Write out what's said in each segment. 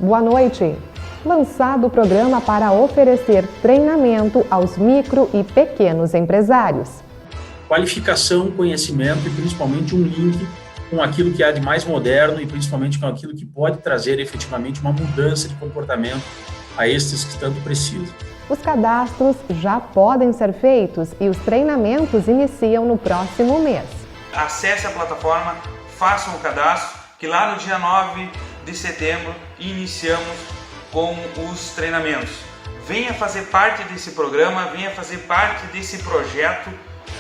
Boa noite. Lançado o programa para oferecer treinamento aos micro e pequenos empresários. Qualificação, conhecimento e principalmente um link com aquilo que há de mais moderno e principalmente com aquilo que pode trazer efetivamente uma mudança de comportamento a estes que tanto precisam. Os cadastros já podem ser feitos e os treinamentos iniciam no próximo mês. Acesse a plataforma, façam o cadastro, que lá no dia 9 de setembro iniciamos com os treinamentos. Venha fazer parte desse programa, venha fazer parte desse projeto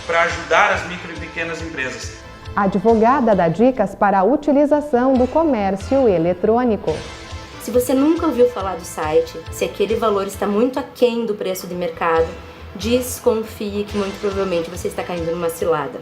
para ajudar as micro e pequenas empresas. A advogada dá dicas para a utilização do comércio eletrônico. Se você nunca ouviu falar do site, se aquele valor está muito aquém do preço de mercado, desconfie que muito provavelmente você está caindo numa cilada.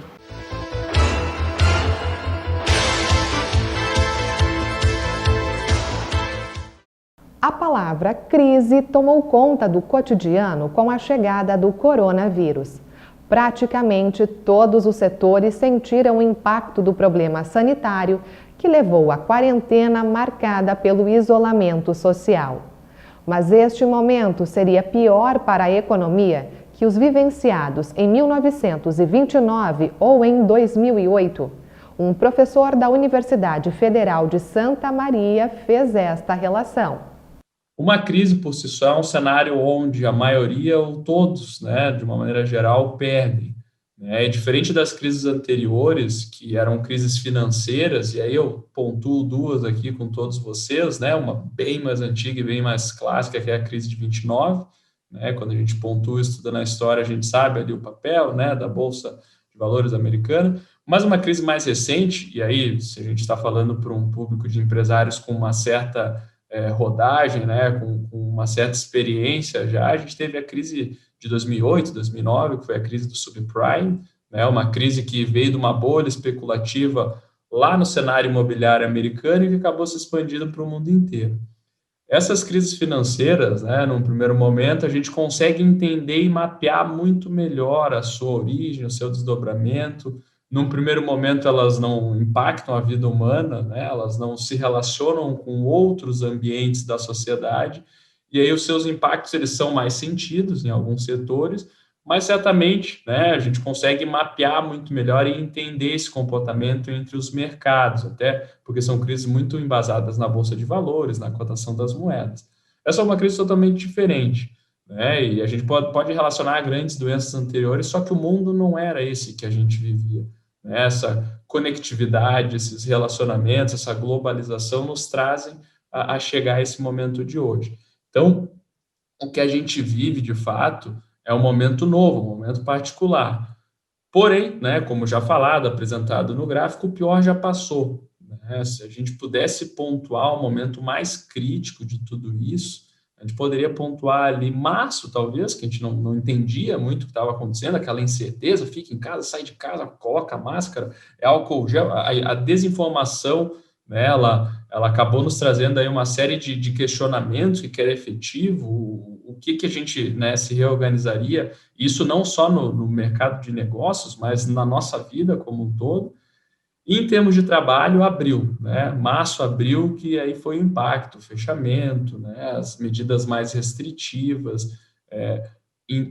A palavra crise tomou conta do cotidiano com a chegada do coronavírus. Praticamente todos os setores sentiram o impacto do problema sanitário que levou à quarentena marcada pelo isolamento social. Mas este momento seria pior para a economia que os vivenciados em 1929 ou em 2008. Um professor da Universidade Federal de Santa Maria fez esta relação. Uma crise por si só é um cenário onde a maioria ou todos, de uma maneira geral, perdem. É diferente das crises anteriores, que eram crises financeiras, e aí eu pontuo duas aqui com todos vocês, uma bem mais antiga e bem mais clássica, que é a crise de 29. Quando a gente pontua estudando a história, a gente sabe ali o papel da Bolsa de Valores americana. Mas uma crise mais recente, e aí se a gente está falando para um público de empresários com uma certa rodagem, com uma certa experiência já, a gente teve a crise de 2008, 2009, que foi a crise do subprime, uma crise que veio de uma bolha especulativa lá no cenário imobiliário americano e que acabou se expandindo para o mundo inteiro. Essas crises financeiras, num primeiro momento, a gente consegue entender e mapear muito melhor a sua origem, o seu desdobramento. Num primeiro momento, elas não impactam a vida humana, elas não se relacionam com outros ambientes da sociedade, e aí os seus impactos eles são mais sentidos em alguns setores, mas certamente a gente consegue mapear muito melhor e entender esse comportamento entre os mercados, até porque são crises muito embasadas na Bolsa de Valores, na cotação das moedas. Essa é uma crise totalmente diferente, e a gente pode relacionar a grandes doenças anteriores, só que o mundo não era esse que a gente vivia. Essa conectividade, esses relacionamentos, essa globalização nos trazem a chegar a esse momento de hoje. Então, o que a gente vive, de fato, é um momento novo, um momento particular. Porém, como já falado, apresentado no gráfico, o pior já passou. Se a gente pudesse pontuar o momento mais crítico de tudo isso, a gente poderia pontuar ali março, talvez, que a gente não entendia muito o que estava acontecendo, aquela incerteza, fica em casa, sai de casa, coloca máscara, é álcool gel, a desinformação, ela acabou nos trazendo aí uma série de questionamentos, o que era efetivo, o que a gente se reorganizaria, isso não só no mercado de negócios, mas na nossa vida como um todo. E em termos de trabalho, abril, março, abril, que aí foi o impacto, o fechamento, as medidas mais restritivas,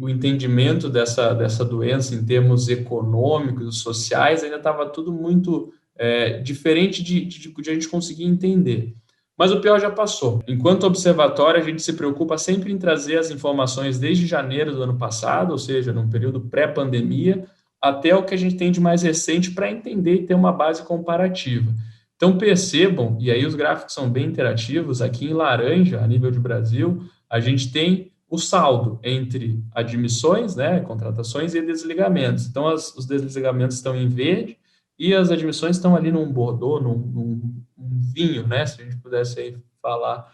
o entendimento dessa doença em termos econômicos, sociais, ainda estava tudo muito diferente de a gente conseguir entender. Mas o pior já passou. Enquanto observatório, a gente se preocupa sempre em trazer as informações desde janeiro do ano passado, ou seja, num período pré-pandemia, até o que a gente tem de mais recente para entender e ter uma base comparativa. Então percebam, e aí os gráficos são bem interativos, aqui em laranja, a nível de Brasil, a gente tem o saldo entre admissões, contratações e desligamentos. Então os desligamentos estão em verde e as admissões estão ali num bordeaux, num vinho, se a gente pudesse aí falar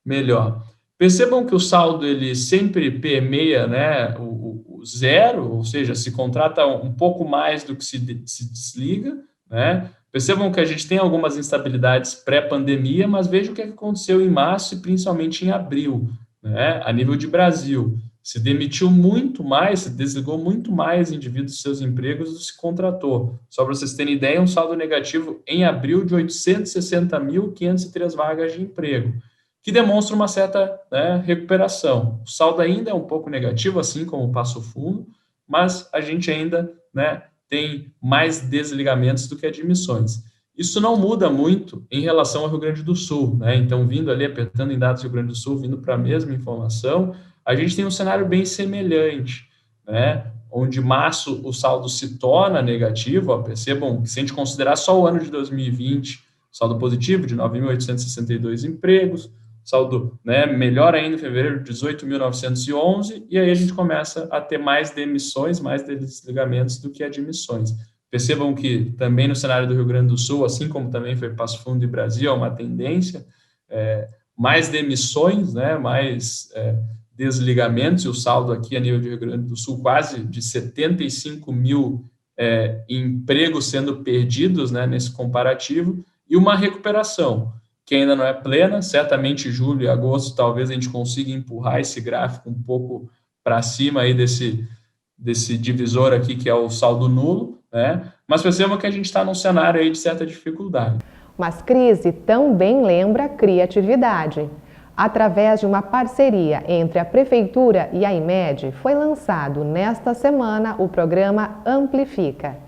melhor. Percebam que o saldo ele sempre permeia o zero, ou seja, se contrata um pouco mais do que se desliga. Percebam que a gente tem algumas instabilidades pré-pandemia, mas veja o que aconteceu em março e principalmente em abril. A nível de Brasil, se demitiu muito mais, se desligou muito mais indivíduos de seus empregos do que se contratou. Só para vocês terem ideia, um saldo negativo em abril de 860.503 vagas de emprego. que demonstra uma certa, né, recuperação. O saldo ainda é um pouco negativo, assim como o Passo Fundo, mas a gente ainda, né, tem mais desligamentos do que admissões. Isso não muda muito em relação ao Rio Grande do Sul, né? Então, vindo ali, apertando em dados do Rio Grande do Sul, vindo para a mesma informação, a gente tem um cenário bem semelhante, né? Onde março o saldo se torna negativo, ó, percebam que se a gente considerar só o ano de 2020, saldo positivo de 9.862 empregos, saldo, né, melhor ainda em fevereiro, 18.911, e aí a gente começa a ter mais demissões, mais desligamentos do que admissões. Percebam que também no cenário do Rio Grande do Sul, assim como também foi Passo Fundo e Brasil, é uma tendência, mais demissões, né, mais desligamentos, e o saldo aqui a nível do Rio Grande do Sul quase de 75 mil empregos sendo perdidos, né, nesse comparativo, e uma recuperação que ainda não é plena, certamente julho e agosto talvez a gente consiga empurrar esse gráfico um pouco para cima aí desse divisor aqui, que é o saldo nulo, né? Mas percebam que a gente está num cenário aí de certa dificuldade. Mas crise também lembra criatividade. Através de uma parceria entre a Prefeitura e a IMED, foi lançado nesta semana o programa Amplifica.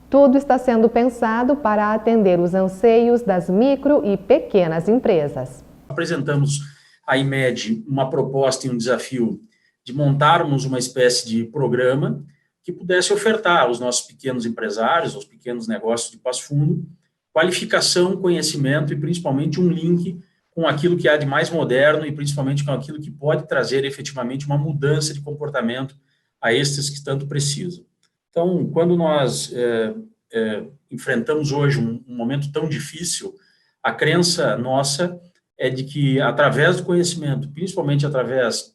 Tudo está sendo pensado para atender os anseios das micro e pequenas empresas. Apresentamos à IMED uma proposta e um desafio de montarmos uma espécie de programa que pudesse ofertar aos nossos pequenos empresários, aos pequenos negócios de Passo Fundo, qualificação, conhecimento e principalmente um link com aquilo que há de mais moderno e principalmente com aquilo que pode trazer efetivamente uma mudança de comportamento a estes que tanto precisam. Então, quando nós enfrentamos hoje um momento tão difícil, a crença nossa é de que, através do conhecimento, principalmente através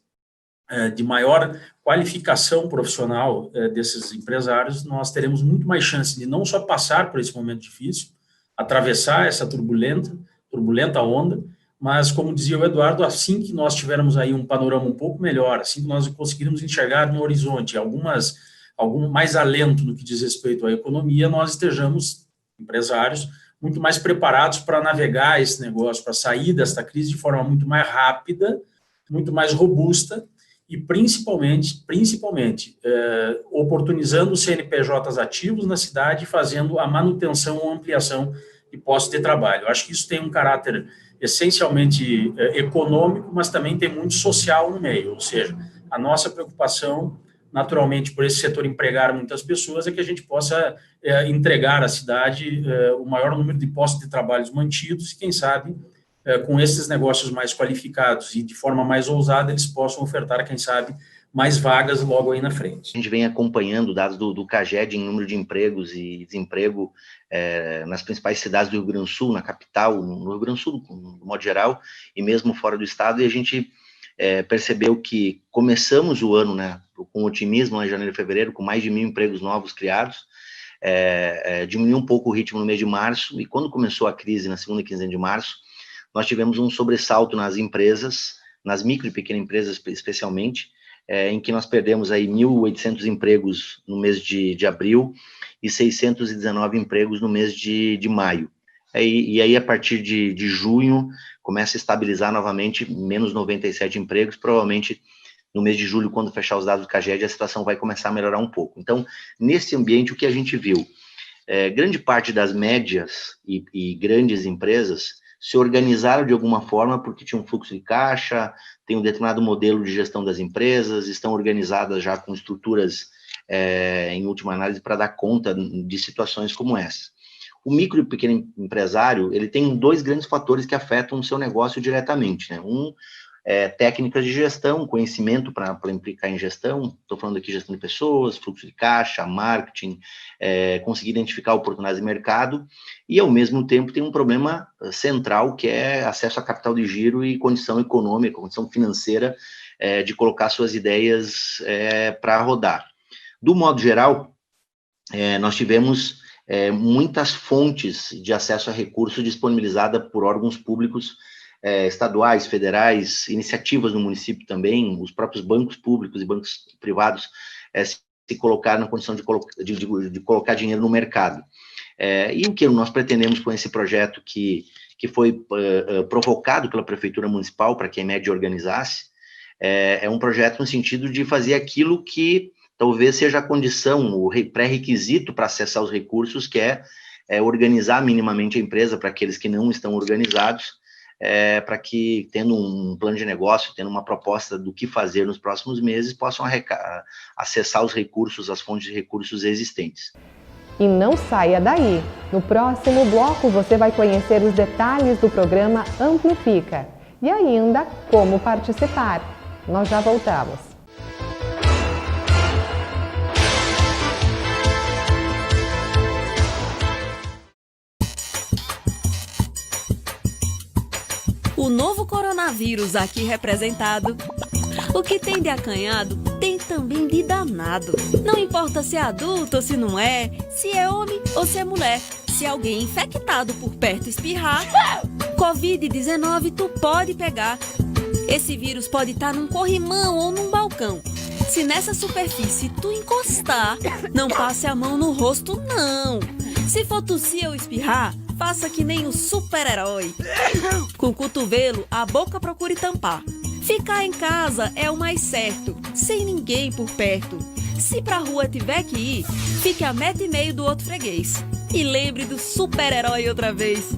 de maior qualificação profissional desses empresários, nós teremos muito mais chance de não só passar por esse momento difícil, atravessar essa turbulenta onda, mas, como dizia o Eduardo, assim que nós tivermos aí um panorama um pouco melhor, assim que nós conseguirmos enxergar no horizonte algum mais alento no que diz respeito à economia, nós estejamos, empresários, muito mais preparados para navegar esse negócio, para sair desta crise de forma muito mais rápida, muito mais robusta e, principalmente oportunizando os CNPJs ativos na cidade e fazendo a manutenção ou ampliação de postos de trabalho. Eu acho que isso tem um caráter essencialmente econômico, mas também tem muito social no meio, ou seja, a nossa preocupação, naturalmente, por esse setor empregar muitas pessoas, é que a gente possa entregar à cidade o maior número de postos de trabalho mantidos e, quem sabe, com esses negócios mais qualificados e de forma mais ousada, eles possam ofertar, quem sabe, mais vagas logo aí na frente. A gente vem acompanhando dados do CAGED em número de empregos e desemprego nas principais cidades do Rio Grande do Sul, na capital, no Rio Grande do Sul, no modo geral, e mesmo fora do estado, e a gente percebeu que começamos o ano, né, com otimismo em janeiro e fevereiro, com mais de 1.000 empregos novos criados, diminuiu um pouco o ritmo no mês de março, e quando começou a crise, na segunda quinzena de março, nós tivemos um sobressalto nas empresas, nas micro e pequenas empresas especialmente, em que nós perdemos aí 1.800 empregos no mês de abril e 619 empregos no mês de maio. E aí, a partir de junho, começa a estabilizar novamente, menos 97 empregos, provavelmente no mês de julho, quando fechar os dados do CAGED, a situação vai começar a melhorar um pouco. Então, nesse ambiente, o que a gente viu? Grande parte das médias e grandes empresas se organizaram de alguma forma porque tinham um fluxo de caixa, tem um determinado modelo de gestão das empresas, estão organizadas já com estruturas, em última análise, para dar conta de situações como essa. O micro e pequeno empresário, ele tem dois grandes fatores que afetam o seu negócio diretamente, né? Um é técnicas de gestão, conhecimento para implicar em gestão, estou falando aqui de gestão de pessoas, fluxo de caixa, marketing, conseguir identificar oportunidades de mercado, e ao mesmo tempo tem um problema central, que é acesso a capital de giro e condição econômica, condição financeira, de colocar suas ideias para rodar. Do modo geral, nós tivemos muitas fontes de acesso a recursos disponibilizadas por órgãos públicos, estaduais, federais, iniciativas no município também, os próprios bancos públicos e bancos privados se colocaram na condição de colocar dinheiro no mercado. E o que nós pretendemos com esse projeto que que foi provocado pela Prefeitura Municipal para que a EMED organizasse. É um projeto no sentido de fazer aquilo que talvez seja a condição, o pré-requisito para acessar os recursos, que é organizar minimamente a empresa para aqueles que não estão organizados, para que, tendo um plano de negócio, tendo uma proposta do que fazer nos próximos meses, possam acessar os recursos, as fontes de recursos existentes. E não saia daí! No próximo bloco você vai conhecer os detalhes do programa Amplifica e ainda como participar. Nós já voltamos. O novo coronavírus aqui representado. O que tem de acanhado, tem também de danado. Não importa se é adulto ou se não é, se é homem ou se é mulher. Se alguém infectado por perto espirrar, Covid-19 tu pode pegar. Esse vírus pode estar num corrimão ou num balcão. Se nessa superfície tu encostar, não passe a mão no rosto, não. Se for tossir ou espirrar, faça que nem o super-herói. Com o cotovelo, a boca procure tampar. Ficar em casa é o mais certo, sem ninguém por perto. Se pra rua tiver que ir, fique a 1,5 metro do outro freguês. E lembre do super-herói outra vez.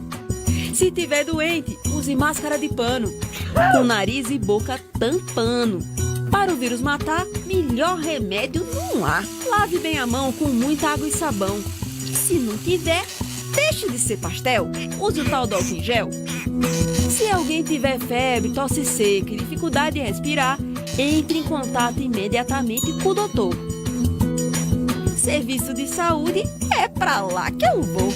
Se tiver doente, use máscara de pano, com nariz e boca tampando. Para o vírus matar, melhor remédio não há. Lave bem a mão com muita água e sabão. E se não tiver, deixe de ser pastel, use o tal do álcool em gel. Se alguém tiver febre, tosse seca e dificuldade de respirar, entre em contato imediatamente com o doutor. Serviço de saúde é pra lá que eu vou.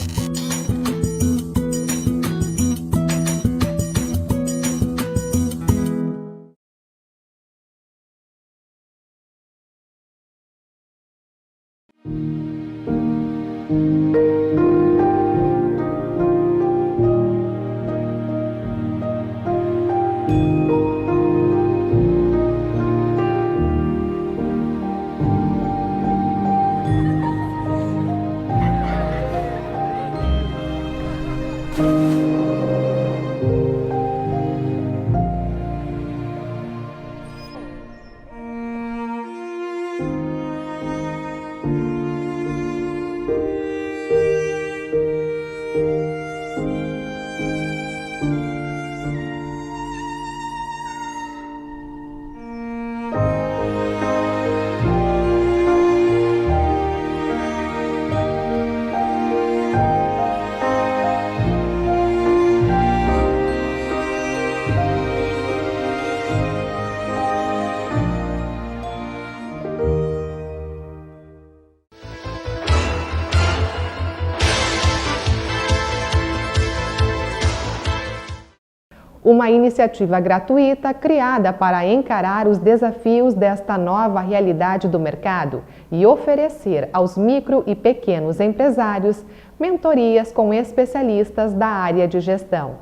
Uma iniciativa gratuita criada para encarar os desafios desta nova realidade do mercado e oferecer aos micro e pequenos empresários mentorias com especialistas da área de gestão.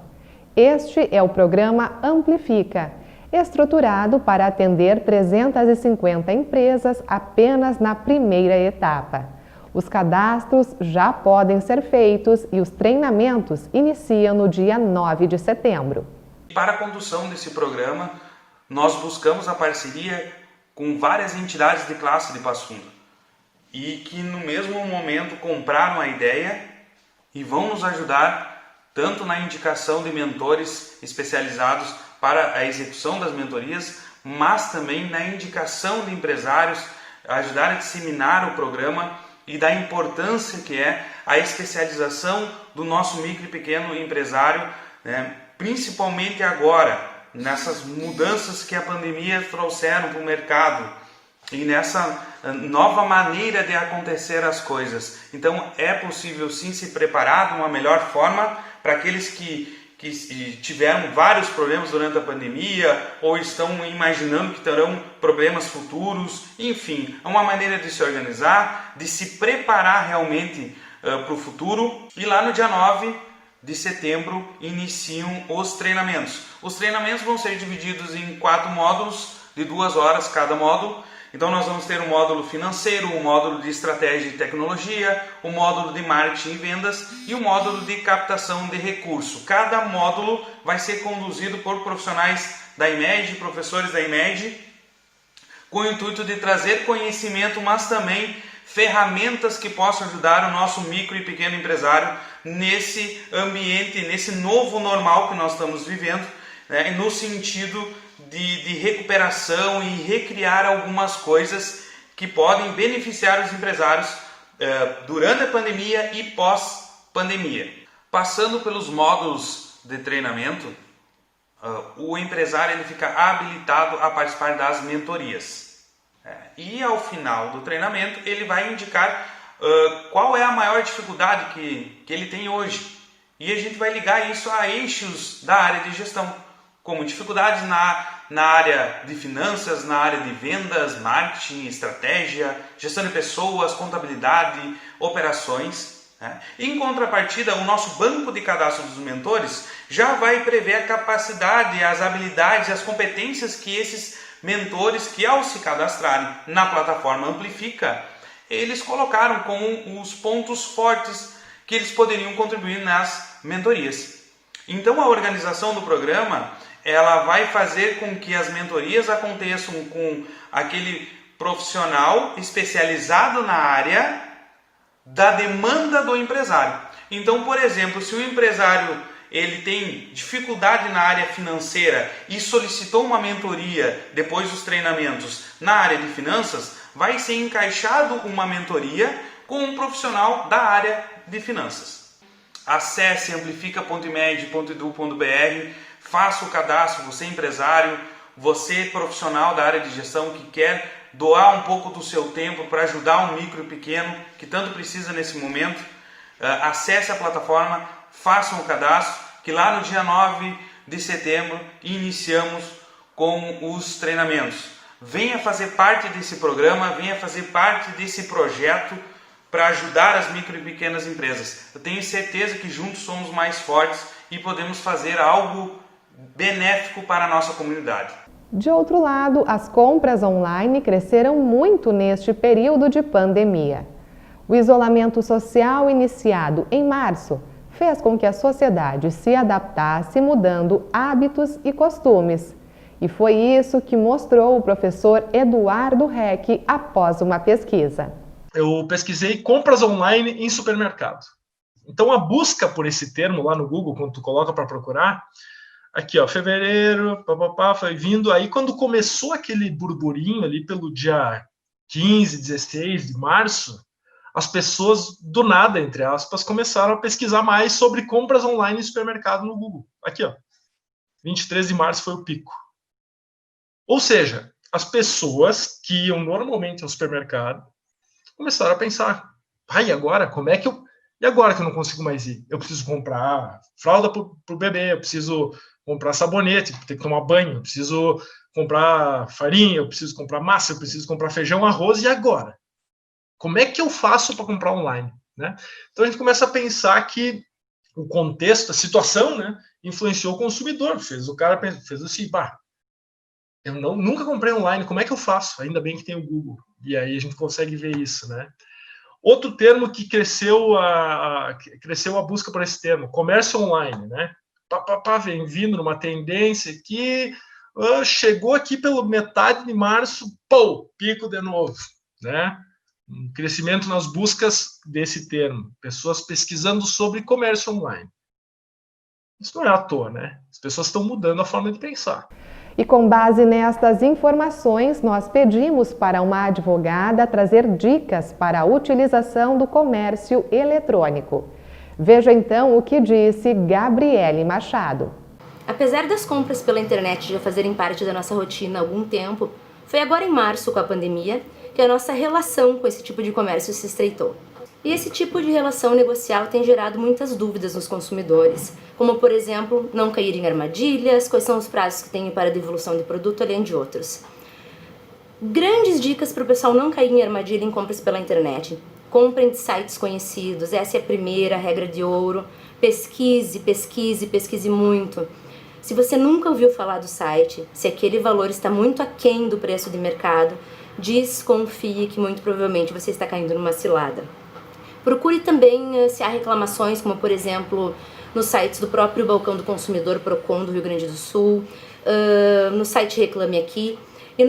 Este é o programa Amplifica, estruturado para atender 350 empresas apenas na primeira etapa. Os cadastros já podem ser feitos e os treinamentos iniciam no dia 9 de setembro. Para a condução desse programa, nós buscamos a parceria com várias entidades de classe de Passo Fundo e que no mesmo momento compraram a ideia e vão nos ajudar tanto na indicação de mentores especializados para a execução das mentorias, mas também na indicação de empresários, ajudar a disseminar o programa e da importância que é a especialização do nosso micro e pequeno empresário, né? Principalmente agora, nessas mudanças que a pandemia trouxeram para o mercado e nessa nova maneira de acontecer as coisas. Então é possível sim se preparar de uma melhor forma para aqueles que tiveram vários problemas durante a pandemia ou estão imaginando que terão problemas futuros. Enfim, é uma maneira de se organizar, de se preparar realmente para o futuro. E lá no dia 9 de setembro iniciam os treinamentos. Os treinamentos vão ser divididos em 4 módulos de 2 horas cada módulo, Então nós vamos ter o módulo financeiro, o módulo de estratégia e tecnologia, o módulo de marketing e vendas e o módulo de captação de recurso. Cada módulo vai ser conduzido por profissionais da IMED, professores da IMED, com o intuito de trazer conhecimento, mas também ferramentas que possam ajudar o nosso micro e pequeno empresário nesse ambiente, nesse novo normal que nós estamos vivendo, né, no sentido de recuperação e recriar algumas coisas que podem beneficiar os empresários durante a pandemia e pós-pandemia. Passando pelos módulos de treinamento, o empresário ele fica habilitado a participar das mentorias. E ao final do treinamento ele vai indicar qual é a maior dificuldade que ele tem hoje. E a gente vai ligar isso a eixos da área de gestão, como dificuldades na área de finanças, na área de vendas, marketing, estratégia, gestão de pessoas, contabilidade, operações. Em contrapartida, o nosso banco de cadastro dos mentores já vai prever a capacidade, as habilidades, as competências que esses mentores, que ao se cadastrarem na plataforma Amplifica, eles colocaram como os pontos fortes que eles poderiam contribuir nas mentorias. Então a organização do programa ela vai fazer com que as mentorias aconteçam com aquele profissional especializado na área da demanda do empresário. Então, por exemplo, se o empresário ele tem dificuldade na área financeira e solicitou uma mentoria depois dos treinamentos na área de finanças, vai ser encaixado uma mentoria com um profissional da área de finanças. Acesse amplifica.imed.edu.br, faça o cadastro, você empresário, você profissional da área de gestão que quer doar um pouco do seu tempo para ajudar um micro e pequeno que tanto precisa nesse momento. Acesse a plataforma, faça o cadastro, que lá no dia 9 de setembro iniciamos com os treinamentos. Venha fazer parte desse programa, venha fazer parte desse projeto para ajudar as micro e pequenas empresas. Eu tenho certeza que juntos somos mais fortes e podemos fazer algo benéfico para a nossa comunidade. De outro lado, as compras online cresceram muito neste período de pandemia. O isolamento social iniciado em março fez com que a sociedade se adaptasse mudando hábitos e costumes. E foi isso que mostrou o professor Eduardo Reck após uma pesquisa. Eu pesquisei compras online em supermercado. Então a busca por esse termo lá no Google, quando tu coloca para procurar, aqui ó, fevereiro, foi vindo. Aí quando começou aquele burburinho ali pelo dia 15, 16 de março, as pessoas do nada, entre aspas, começaram a pesquisar mais sobre compras online em supermercado no Google. Aqui ó, 23 de março foi o pico. Ou seja, as pessoas que iam normalmente ao supermercado começaram a pensar, e agora? Como é que eu... E agora que eu não consigo mais ir? Eu preciso comprar fralda para o bebê, eu preciso comprar sabonete, ter que tomar banho, eu preciso comprar farinha, eu preciso comprar massa, eu preciso comprar feijão, arroz, e agora? Como é que eu faço para comprar online? Né? Então a gente começa a pensar que o contexto, a situação, né, influenciou o consumidor, o cara fez assim, eu nunca comprei online, como é que eu faço? Ainda bem que tem o Google, e aí a gente consegue ver isso, né? Outro termo que cresceu a busca por esse termo, comércio online, né? Vem vindo numa tendência que chegou aqui pela metade de março, pico de novo, né? Um crescimento nas buscas desse termo, pessoas pesquisando sobre comércio online. Isso não é à toa, né? As pessoas estão mudando a forma de pensar. E com base nestas informações, nós pedimos para uma advogada trazer dicas para a utilização do comércio eletrônico. Veja então o que disse Gabriele Machado. Apesar das compras pela internet já fazerem parte da nossa rotina há algum tempo, foi agora em março, com a pandemia, que a nossa relação com esse tipo de comércio se estreitou. E esse tipo de relação negocial tem gerado muitas dúvidas nos consumidores, como, por exemplo, não cair em armadilhas, quais são os prazos que tem para devolução de produto, além de outros. Grandes dicas para o pessoal não cair em armadilha em compras pela internet. Comprem de sites conhecidos, essa é a primeira regra de ouro. Pesquise, pesquise, pesquise muito. Se você nunca ouviu falar do site, se aquele valor está muito aquém do preço de mercado, desconfie que muito provavelmente você está caindo numa cilada. Procure também se há reclamações, como por exemplo nos sites do próprio Balcão do Consumidor Procon do Rio Grande do Sul, no site Reclame Aqui, e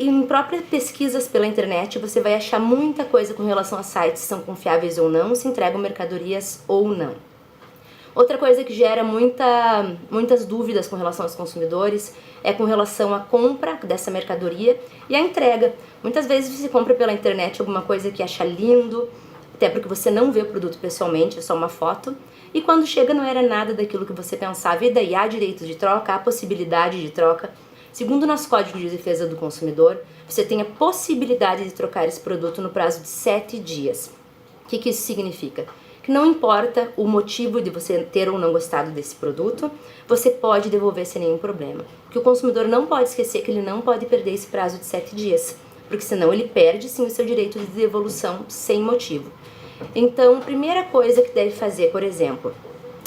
em próprias pesquisas pela internet você vai achar muita coisa com relação a sites se são confiáveis ou não, se entregam mercadorias ou não. Outra coisa que gera muitas dúvidas com relação aos consumidores é com relação à compra dessa mercadoria e à entrega. Muitas vezes você compra pela internet alguma coisa que acha lindo, até porque você não vê o produto pessoalmente, é só uma foto, e quando chega não era nada daquilo que você pensava, e daí há direito de troca, há possibilidade de troca. Segundo o nosso Código de Defesa do Consumidor, você tem a possibilidade de trocar esse produto no prazo de 7 dias. O que isso significa? Que não importa o motivo de você ter ou não gostado desse produto, você pode devolver sem nenhum problema. Porque o consumidor não pode esquecer que ele não pode perder esse prazo de 7 dias, porque senão ele perde sim o seu direito de devolução sem motivo. Então, a primeira coisa que deve fazer, por exemplo,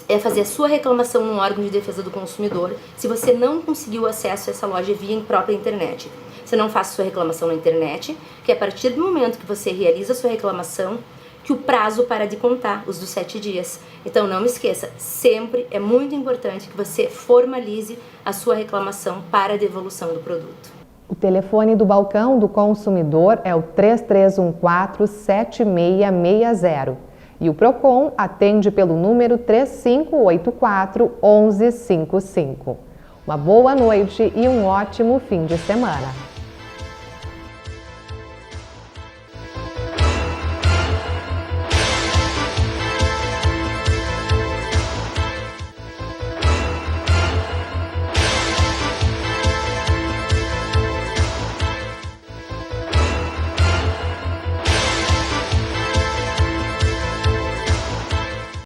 é fazer a sua reclamação no órgão de defesa do consumidor se você não conseguiu acesso a essa loja via própria internet. Você não faça sua reclamação na internet, que a partir do momento que você realiza a sua reclamação, que o prazo para de contar, os dos 7 dias. Então não me esqueça, sempre é muito importante que você formalize a sua reclamação para a devolução do produto. O telefone do Balcão do Consumidor é o 3314-7660 e o Procon atende pelo número 3584-1155. Uma boa noite e um ótimo fim de semana.